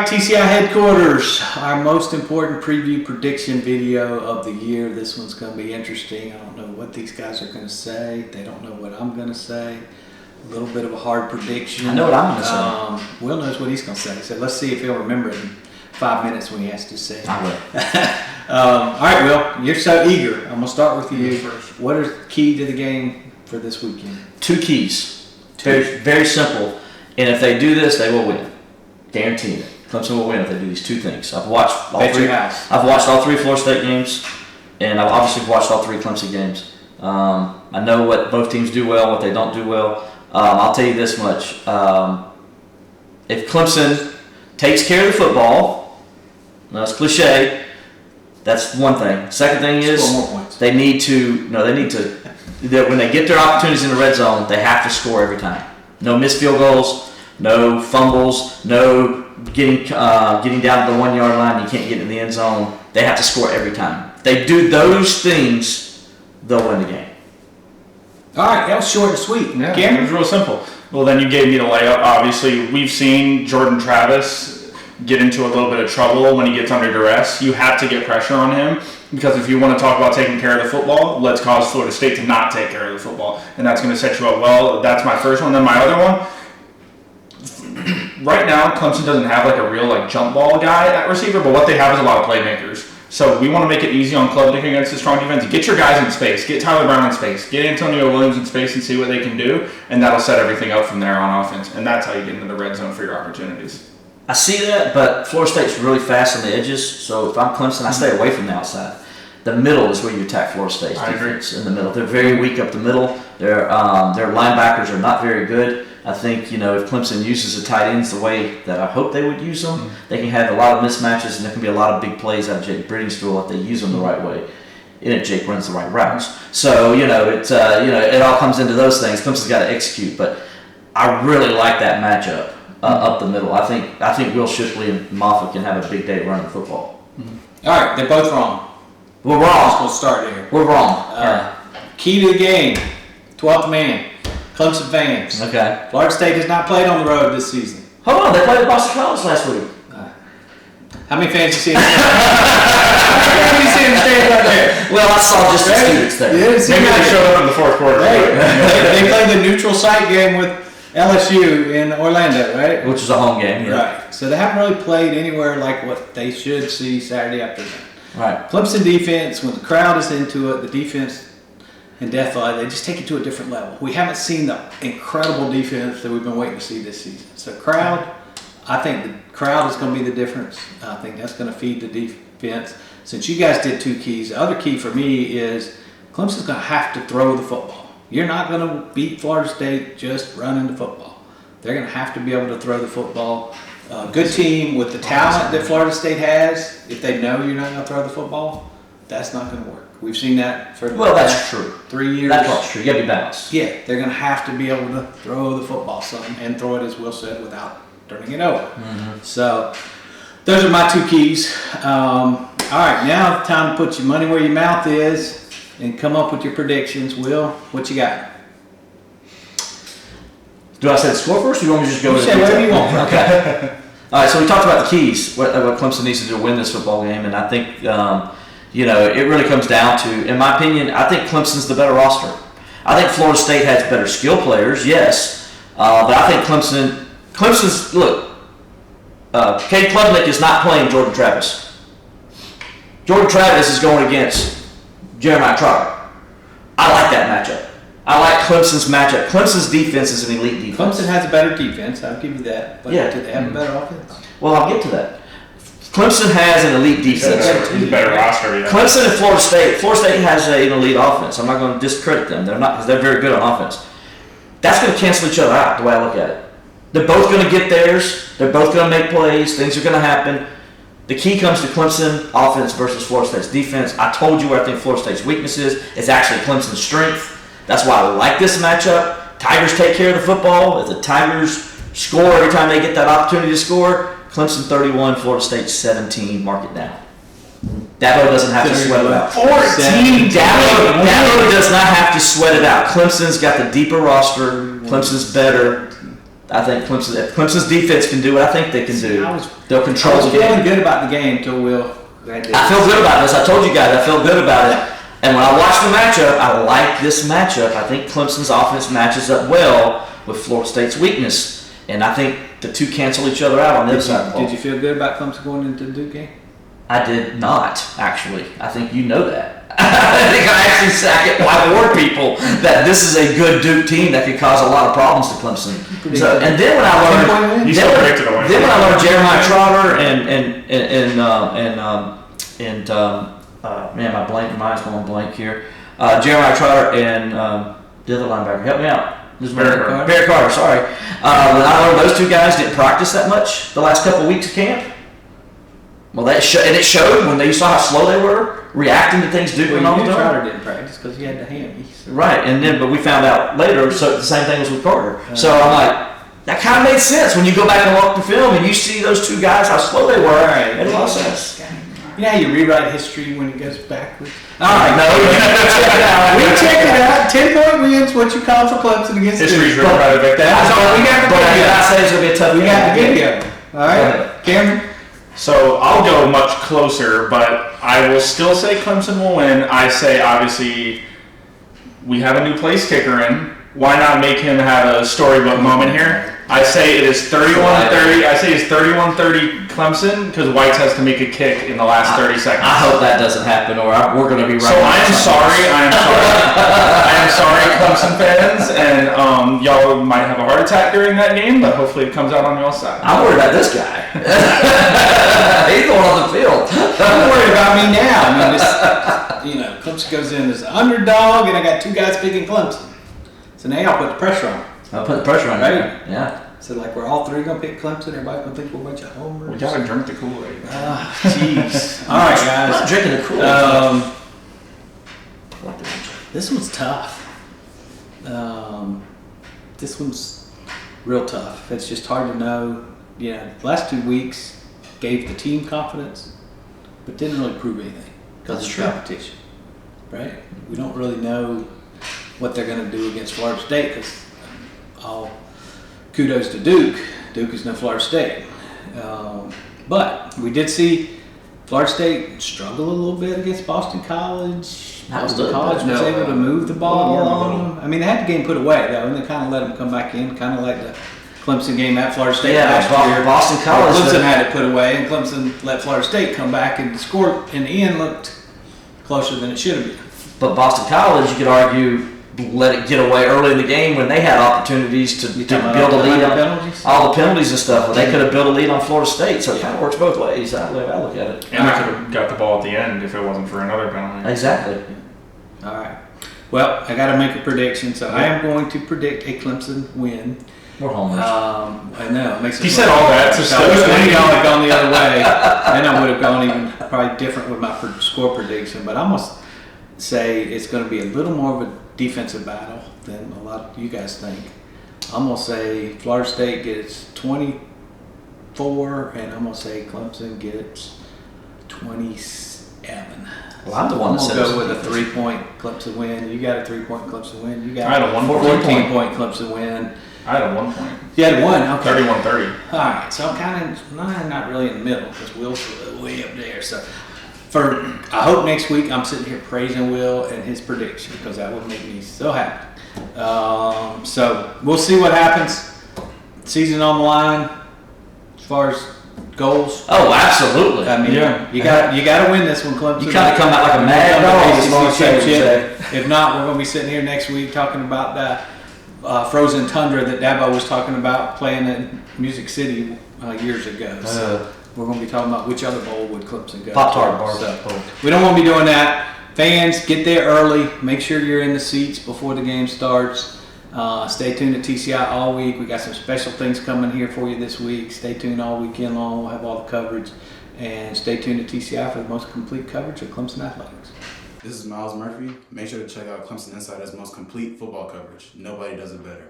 right, TCI headquarters. Our most important preview prediction video of the year. This one's going to be interesting. I don't know what these guys are going to say. They don't know what I'm going to say. A little bit of a hard prediction. I know what I'm going to say. Will knows what he's going to say. So let's see if he'll remember it in 5 minutes when he has to say it. I will. All right, Will, you're so eager. I'm going to start with you first. What is the key to the game for this weekend? 2 keys. Very, very simple. And if they do this, they will win. Guaranteed it. Clemson will win if they do these 2 things. I've watched all 3. I've watched all 3 Florida State games, and I've obviously watched all 3 Clemson games. I know what both teams do well, what they don't do well. I'll tell you this much: if Clemson takes care of the football, that's cliche. That's one thing. Second thing is they need to. When they get their opportunities in the red zone, they have to score every time. No missed field goals, no fumbles, no getting down to the 1 yard line. You can't get in the end zone. They have to score every time. If they do those things, they'll win the game. All right, that was short and sweet. Yeah, it was real simple. Well, then you gave me the layup. Obviously, we've seen Jordan Travis get into a little bit of trouble when he gets under duress. You have to get pressure on him, because if you want to talk about taking care of the football, let's cause Florida State to not take care of the football, and that's going to set you up well. That's my first one. Then my other one, right now, Clemson doesn't have like a real jump ball guy at receiver, but what they have is a lot of playmakers. So we want to make it easy on Klubnik against the strong defense. Get your guys in space. Get Tyler Brown in space. Get Antonio Williams in space and see what they can do, and that'll set everything up from there on offense. And that's how you get into the red zone for your opportunities. I see that, but Florida State's really fast on the edges, so if I'm Clemson, I stay away from the outside. The middle is where you attack Florida State's defense. In the middle, they're very weak up the middle. Their linebackers are not very good. I think if Clemson uses the tight ends the way that I hope they would use them, they can have a lot of mismatches, and there can be a lot of big plays out of Jake Brittingstool if they use them the right way, and if Jake runs the right routes. So it all comes into those things. Clemson's got to execute, but I really like that matchup up the middle. I think Will Shipley and Moffitt can have a big day running the football. All right, they're both wrong. We're wrong. We'll start there. We're wrong. Key to the game, 12th man. Clemson fans. Okay. Florida State has not played on the road this season. Hold on, they played at Boston College last week. How many fans you see? How many stand right there? Well, I saw just the students there. Maybe they showed up in the 4th quarter. They played the neutral site game with LSU in Orlando, right? Which is a home game. Yeah. Right. So they haven't really played anywhere like what they should see Saturday afternoon. Right. Clemson defense, when the crowd is into it, the defense and they just take it to a different level. We haven't seen the incredible defense that we've been waiting to see this season. So crowd, I think the crowd is going to be the difference. I think that's going to feed the defense. Since you guys did 2 keys, the other key for me is Clemson's going to have to throw the football. You're not going to beat Florida State just running the football. They're going to have to be able to throw the football. Good team with the talent that Florida State has, if they know you're not going to throw the football, that's not going to work. We've seen that for that's true. 3 years. That's true. You got to be balanced. Yeah, they're going to have to be able to throw the football some and throw it, as Will said, without turning it over. So those are my 2 keys. All right, now it's time to put your money where your mouth is and come up with your predictions. Will, what you got? Do I say the score first, or do you want me to just go with say whatever you want. Okay. All right, so we talked about the keys, what Clemson needs to do to win this football game, and I think it really comes down to, in my opinion, I think Clemson's the better roster. I think Florida State has better skill players, yes, but I think Clemson's look. Cade Klubnik is not playing Jordan Travis. Jordan Travis is going against Jeremiah Trotter. I like that matchup. I like Clemson's matchup. Clemson's defense is an elite defense. Clemson has a better defense, I'll give you that. But yeah. Do they have a better offense? Well, I'll get to that. Clemson has an elite defense. It's a better roster, yeah. Clemson and Florida State has an elite offense. I'm not going to discredit them. They're not, because they're very good on offense. That's going to cancel each other out, the way I look at it. They're both going to get theirs. They're both going to make plays. Things are going to happen. The key comes to Clemson offense versus Florida State's defense. I told you where I think Florida State's weakness is. It's actually Clemson's strength. That's why I like this matchup. Tigers take care of the football. If the Tigers score every time they get that opportunity to score, Clemson 31, Florida State 17. Mark it down. Dabo doesn't have to sweat it out. 14. Dabo does not have to sweat it out. Clemson's got the deeper roster. Clemson's better. I think if Clemson's defense can do what I think they can do, they'll I control was the game. feeling good about the game until Will. I feel good about this. I told you guys I feel good about it. And when I watch the matchup, I like this matchup. I think Clemson's offense matches up well with Florida State's weakness. And I think the two cancel each other out on the other side of the ball. Did you feel good about Clemson going into the Duke game? I did not, actually. I think you know that. I think I actually said I can warn people that this is a good Duke team that could cause a lot of problems to Clemson. So, and then when I learned, then when I learned Jeremiah Trotter man, my mind's going blank here. Jeremiah Trotter and the other linebacker, help me out. Barrett Carter, sorry. When I learned those two guys didn't practice that much the last couple of weeks of camp. Well, and it showed when you saw how slow they were reacting to things Duke and all the Trotter didn't practice because he had the hammies. So. Right, but we found out later. So the same thing was with Carter. So I'm like, that kind of made sense when you go back and walk the film and you see those two guys how slow they were. Right. It made a lot of sense. You know how you rewrite history when it goes backwards? All right, no, check it out. We checked it out. 10-point wins, what you call for Clemson against history's Duke. rewrite it. That's all we got. But I say it's gonna be a tough game. We got the video. All right, Cameron. So I'll go much closer, but I will still say Clemson will win. I say obviously we have a new place kicker in. Why not make him have a storybook moment here? I say it is 31-30. I say it's 31-30 Clemson because Whites has to make a kick in the last 30 seconds. I hope that doesn't happen, or we're going to be right. So I am sorry. I am sorry, Clemson fans, and y'all might have a heart attack during that game, but hopefully it comes out on y'all's side. I'm worried about this guy. He's the one on the field. Don't worry about me now. I mean, Clemson goes in as an underdog, and I got two guys picking Clemson. So now I'll put the pressure on. I'll put the pressure on Right? you. Yeah. So like we're all three gonna pick Clemson. Everybody gonna think we're a bunch of homers. We gotta drink the Kool-Aid. Jeez. All right, guys. I'm not drinking the Kool-Aid. This one's tough. This one's real tough. It's just hard to know. The last 2 weeks gave the team confidence, but didn't really prove anything because of competition. Right? We don't really know what they're going to do against Florida State because all kudos to Duke. Duke is no Florida State. But we did see Florida State struggle a little bit against Boston College. Boston College was able to move the ball on them. I mean, they had the game put away, though, and they kind of let them come back in, kind of like the Clemson game at Florida State last year. Boston College. Clemson had it put away, and Clemson let Florida State come back, and the score in the end looked closer than it should have been. But Boston College, you could argue, let it get away early in the game when they had opportunities to build a lead on all the penalties and stuff. Well, they could have built a lead on Florida State, so it kind of works both ways. I look at it. And they could have got the ball at the end if it wasn't for another penalty. Exactly. All right. Well, I got to make a prediction, so I am going to predict a Clemson win. We're homers. I know. It makes it he said all that to I wish y'all had gone the other way. Then I would have gone even probably different with my score prediction. But I'm going to say it's going to be a little more of a defensive battle than a lot of you guys think. I'm going to say Florida State gets 24, and I'm going to say Clemson gets 27. Well, I'm the one that said I'm going to go with a 3-point Clemson win. You got a 3-point Clemson win. You got I had a 14-point Clemson win. I had a 1 point. You had one, okay. 31-30. All right, so I'm kind of not really in the middle because Will's way up there. So I hope next week I'm sitting here praising Will and his prediction because that would make me so happy. So we'll see what happens. Season on the line as far as goals. Oh, absolutely. I mean, you got to win this one, Clemson. You kind of come out like a mad dog. If not, we're going to be sitting here next week talking about the frozen tundra that Dabo was talking about playing in Music City years ago. So we're going to be talking about which other bowl would Clemson go. Pop-Tart bars. So we don't want to be doing that. Fans, get there early. Make sure you're in the seats before the game starts. Stay tuned to TCI all week. We got some special things coming here for you this week. Stay tuned all weekend long. We'll have all the coverage. And stay tuned to TCI for the most complete coverage of Clemson athletics. This is Miles Murphy. Make sure to check out Clemson Insider's most complete football coverage. Nobody does it better.